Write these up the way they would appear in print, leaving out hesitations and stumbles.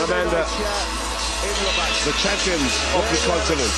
Amanda, the champions of the continent.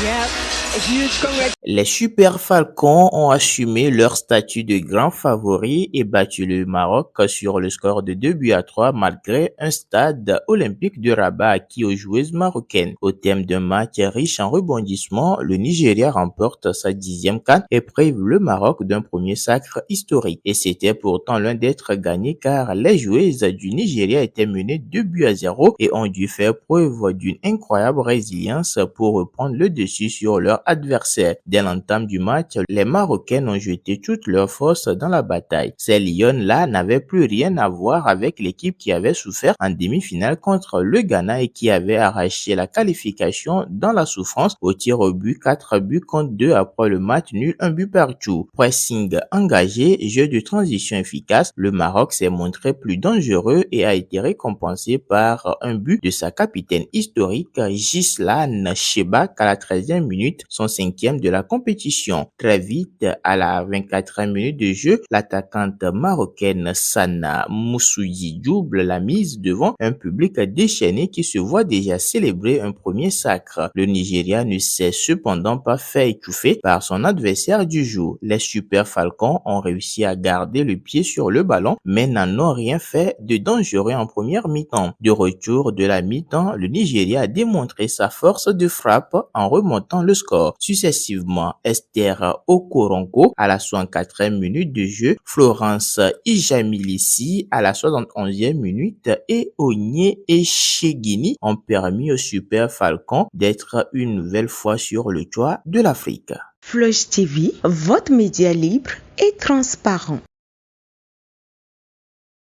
Yeah, a huge congratulations. Les Super Falcons ont assumé leur statut de grand favori et battu le Maroc sur le score de 2-3 malgré un stade olympique de Rabat acquis aux joueuses marocaines. Au terme d'un match riche en rebondissements, le Nigeria remporte sa 10e CAN et prive le Maroc d'un premier sacre historique. Et c'était pourtant loin d'être gagné car les joueuses du Nigeria étaient menées 2-0 et ont dû faire preuve d'une incroyable résilience pour reprendre le dessus sur leur adversaire. Dès l'entame du match, les Marocaines ont jeté toutes leurs forces dans la bataille. Ces Lionnes-là n'avaient plus rien à voir avec l'équipe qui avait souffert en demi-finale contre le Ghana et qui avait arraché la qualification dans la souffrance au tir au but 4-2 après le match nul 1 partout. Pressing engagé, jeu de transition efficace, le Maroc s'est montré plus dangereux et a été récompensé par un but de sa capitaine historique Gislan Chebak à la 13e minute, son 5e de la compétition. Très vite, à la 24e minute de jeu, l'attaquante marocaine Sana Moussoudi double la mise devant un public déchaîné qui se voit déjà célébrer un premier sacre. Le Nigeria ne s'est cependant pas fait étouffer par son adversaire du jour. Les Super Falcons ont réussi à garder le pied sur le ballon, mais n'en ont rien fait de dangereux en première mi-temps. De retour de la mi-temps, le Nigeria a démontré sa force de frappe en remontant le score. Successivement, Esther Okoronko à la 64e minute de jeu, Florence Ijamilissi à la 71e minute et Onye Echegini ont permis aux Super Falcons d'être une nouvelle fois sur le toit de l'Afrique. Flush TV, votre média libre et transparent.